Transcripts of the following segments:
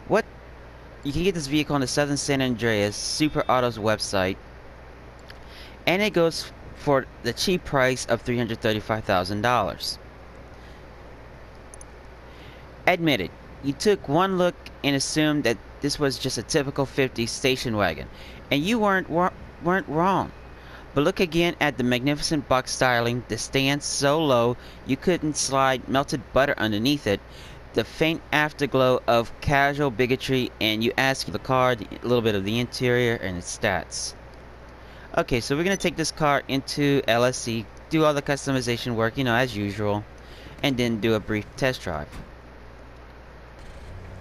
What you can get this vehicle on the Southern San Andreas Super Autos website, and it goes for the cheap price of $335,000. Admit it, you took one look and assumed that this was just a typical 50s station wagon, and you weren't wrong. But look again at the magnificent box styling, the stand so low you couldn't slide melted butter underneath it, the faint afterglow of casual bigotry, and you ask the car a little bit of the interior and its stats. Okay, so we're gonna take this car into LSC, do all the customization work, as usual, and then do a brief test drive.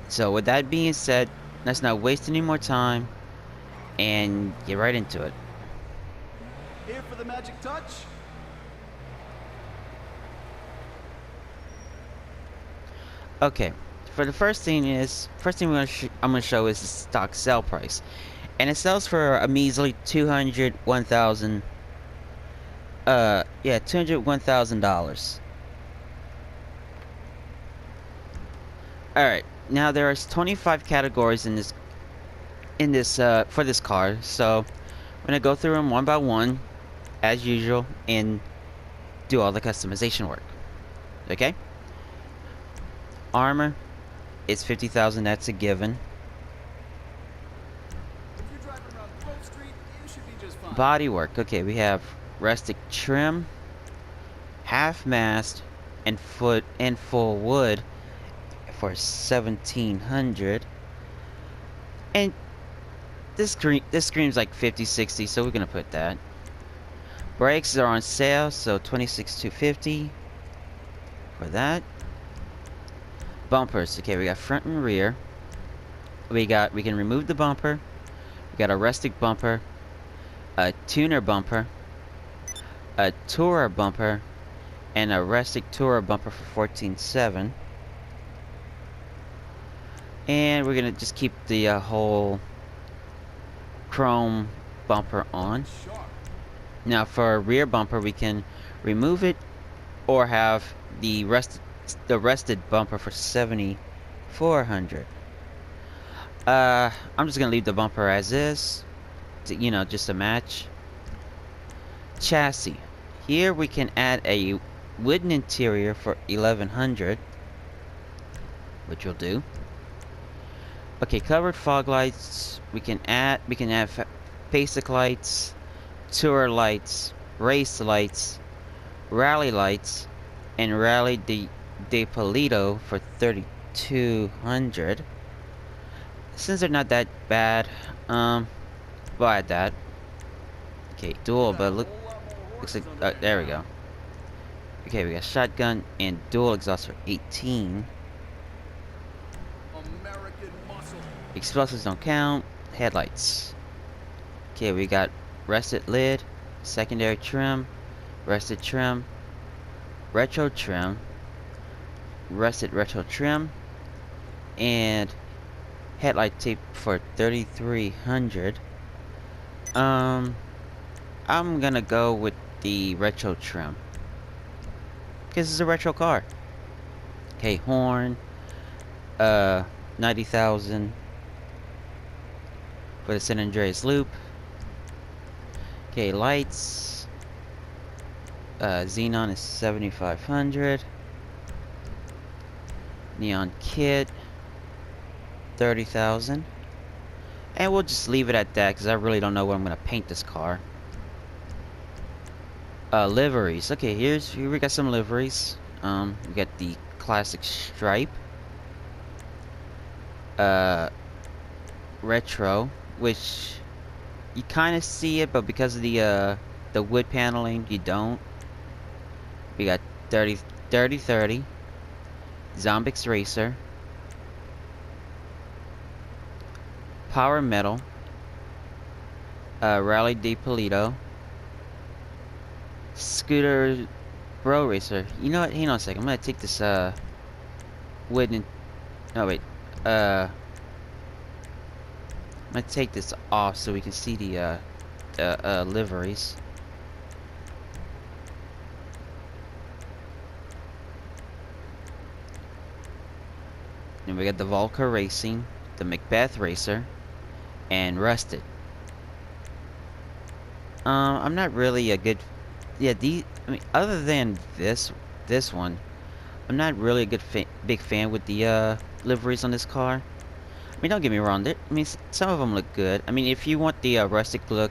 So with that being said, let's not waste any more time and get right into it. Here for the magic touch. Okay, for the first thing I'm gonna show is the stock sell price, and it sells for a measly $201,000. All right, now there is 25 categories in this for this car, so I'm gonna go through them one by one, as usual, and do all the customization work. Okay. Armor is 50,000. That's a given. If you're driving around Grove Street, you should be just fine. Bodywork. Okay, we have rustic trim, half mast, and full wood for 1,700. And this screams like 50, 60, so we're gonna put that. Brakes are on sale, so 26,250 for that. Bumpers. Okay, we got front and rear. We can remove the bumper. We got a rustic bumper, a tuner bumper, a tourer bumper, and a rustic tourer bumper for 14,700. And we're gonna just keep the whole chrome bumper on. Now for a rear bumper, we can remove it or have the rusted bumper for 7,400. I'm just gonna leave the bumper as is, just a match. Chassis. Here we can add a wooden interior for 1,100, which will do. Okay, covered fog lights. We can add basic lights, tour lights, race lights, rally lights, and rally de Polito for 3,200. Since they're not that bad, we'll add that. Okay, dual, but looks like there we go. Okay, we got shotgun and dual exhaust for 18. American muscle. Explosives don't count. Headlights. Okay, we got rusted lid, secondary trim, rusted trim, retro trim, rusted retro trim, and headlight tape for 3,300. I'm gonna go with the retro trim because it's a retro car. Okay, horn, 90,000 for the San Andreas loop. Okay, lights, xenon is 7,500. Neon kit, 30,000. And we'll just leave it at that because I really don't know where I'm gonna paint this car. Liveries. Okay, here we got some liveries. We got the classic stripe, retro, which you kind of see it, but because of the wood paneling, you don't. We got 30, Zombix Racer, Power Metal, Rally de Polito, Scooter Bro Racer. You know what? Hang on a second. I'm gonna take this wooden. No wait. I'm gonna take this off so we can see the liveries. And we got the Vulcar Racing, the Macbeth Racer, and Rusted. I'm not really a good, yeah. I mean, other than this one, I'm not really a big fan with the liveries on this car. I mean, don't get me wrong. I mean, some of them look good. I mean, if you want the rustic look,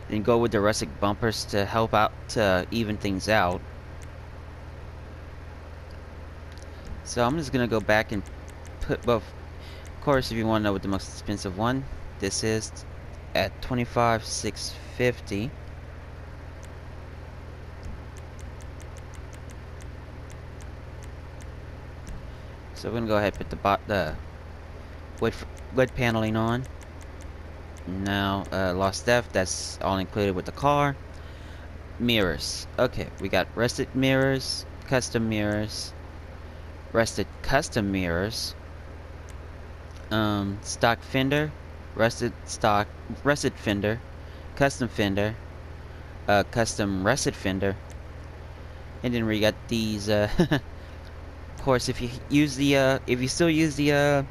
then go with the rustic bumpers to help out to even things out. So I'm just gonna go back and put both. Of course, if you want to know what the most expensive one, this is at $25,650. So we're gonna go ahead and put the wood paneling on. Now, lost depth. That's all included with the car. Mirrors. Okay, we got rusted mirrors, custom mirrors, rusted custom mirrors, stock fender, rusted fender, custom fender, custom rusted fender, and then we got these. Of course, if you use if you still use the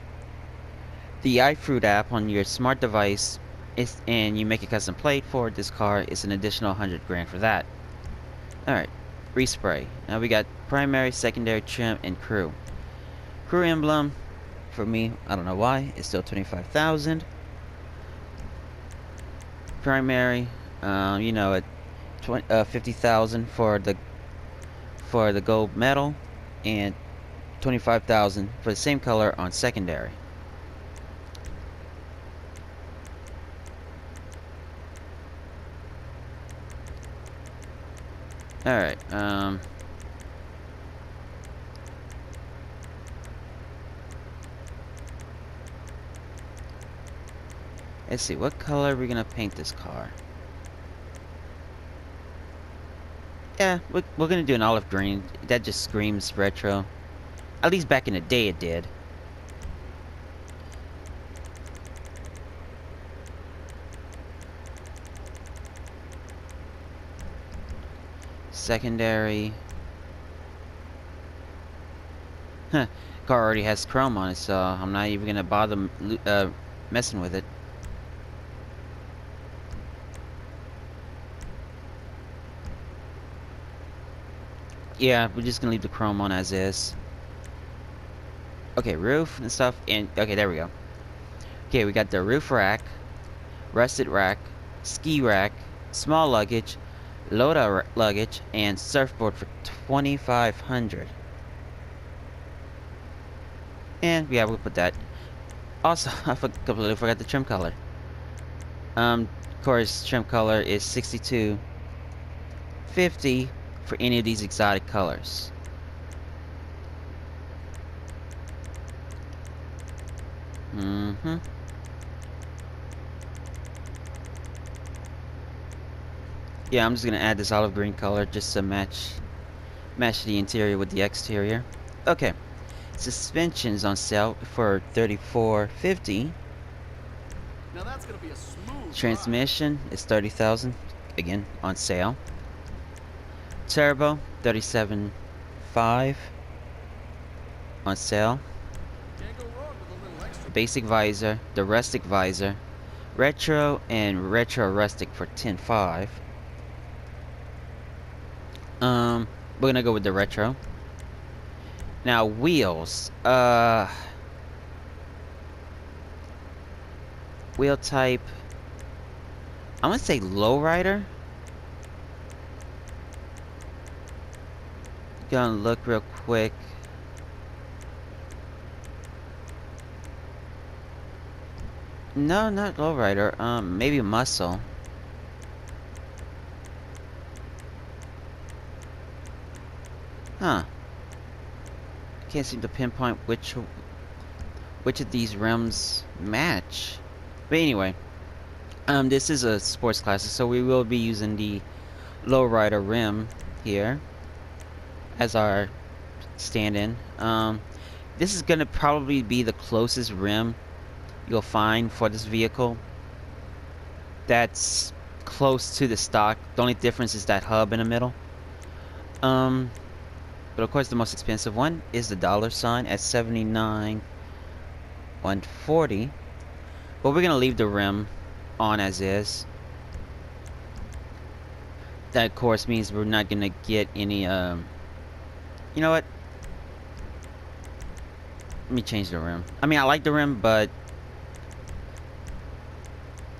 iFruit app on your smart device, and you make a custom plate for this car, it's an additional 100 grand for that. Alright, respray. Now we got primary, secondary, trim, and crew. Crew emblem, for me, I don't know why, it's still 25,000. Primary, you know, at 50,000 for the gold medal, and 25,000 for the same color on secondary. Alright, let's see, what color are we gonna paint this car? Yeah, we're gonna do an olive green. That just screams retro. At least back in the day it did. Secondary. Huh. Car already has chrome on it, so I'm not even gonna bother messing with it. Yeah, we're just gonna leave the chrome on as is. Okay, roof and stuff, and okay, there we go. Okay, we got the roof rack, rusted rack, ski rack, small luggage, loader luggage, and surfboard for 2,500. And yeah, we'll put that. Also, I completely forgot the trim color. Of course, trim color is 62.50 for any of these exotic colors. Yeah, I'm just gonna add this olive green color just to match the interior with the exterior. Okay, suspensions on sale for $34.50. Now that's gonna be a smooth Transmission is 30,000, again on sale. Turbo 37.5 on sale. Can't go wrong with a little extra. Basic visor, the rustic visor, retro and retro rustic for 10.5. We're gonna go with the retro. Now wheels, wheel type, I'm gonna say lowrider. Gonna look real quick. No, not lowrider. Maybe muscle. Huh. Can't seem to pinpoint which of these rims match. But anyway, this is a sports classic, so we will be using the lowrider rim here as our stand-in. This is gonna probably be the closest rim you'll find for this vehicle that's close to the stock. The only difference is that hub in the middle. But of course the most expensive one is the dollar sign at 140. But we're gonna leave the rim on as is. That of course means we're not gonna get any you know what? Let me change the rim. I mean, I like the rim, but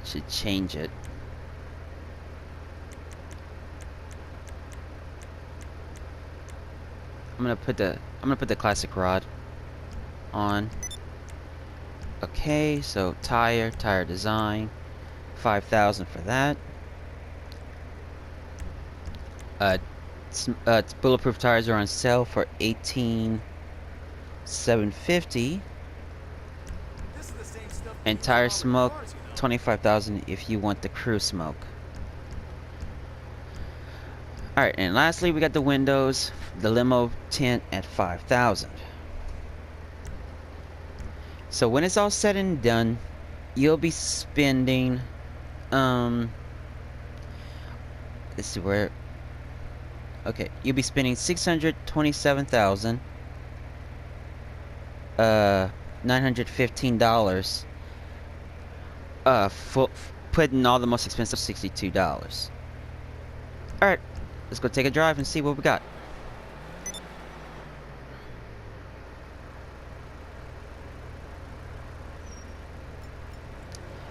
should change it. I'm gonna put the classic rod on. Okay, so tire design, 5,000 for that. Bulletproof tires are on sale for 18,750, This is the same stuff they and use tire in modern smoke, cars, you know. 25,000 if you want the crew smoke. Alright, and lastly we got the windows, the limo tint at 5,000. So when it's all said and done, you'll be spending let's see where. Okay, you'll be spending $627,000 $915 for putting all the most expensive $62. Alright, let's go take a drive and see what we got.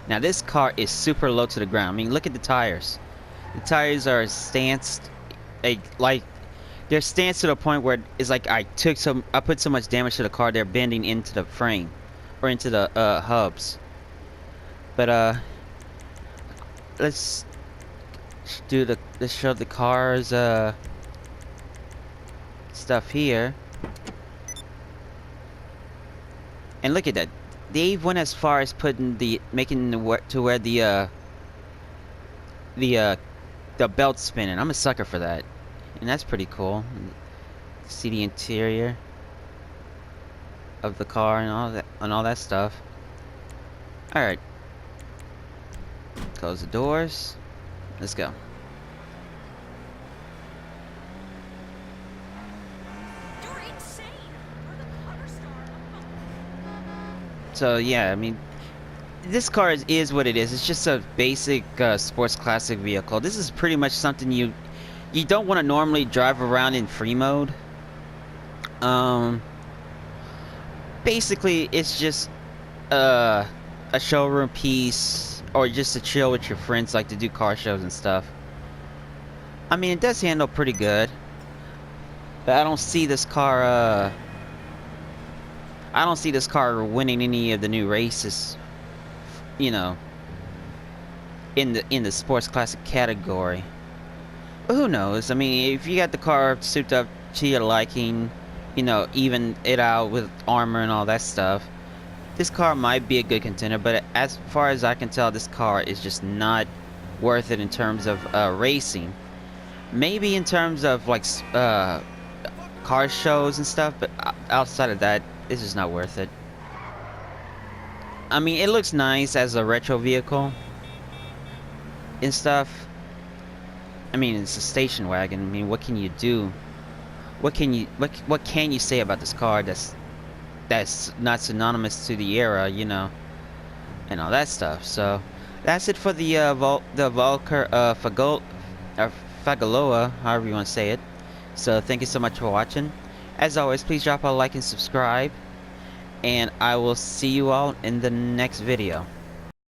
Now this car is super low to the ground. I mean, look at the tires. The tires are stanced, like they're stanced to the point where it's like I put so much damage to the car they're bending into the frame or into the hubs. But let's show the car's stuff here. And look at that. They went as far as making the belt spinning. I'm a sucker for that, and that's pretty cool. See the interior of the car and all that stuff. All right, close the doors. Let's go. You're insane. You're the cover star. So yeah, I mean, this car is what it is. It's just a basic sports classic vehicle. This is pretty much something you don't want to normally drive around in free mode. Basically, it's just a showroom piece, or just to chill with your friends, like to do car shows and stuff. I mean, it does handle pretty good, but I don't see this car. I don't see this car winning any of the new races, you know, in the sports classic category. But who knows? I mean, if you got the car souped up to your liking, you know, even it out with armor and all that stuff, this car might be a good contender. But as far as I can tell, this car is just not worth it in terms of racing. Maybe in terms of like car shows and stuff, but outside of that, this is not worth it. I mean, it looks nice as a retro vehicle and stuff. I mean, it's a station wagon. I mean, what can you do? What can you say about this car that's not synonymous to the era, you know, and all that stuff. So that's it for the Vulcar Fagaloa, however you want to say it. So thank you so much for watching. As always, please drop a like and subscribe, and I will see you all in the next video.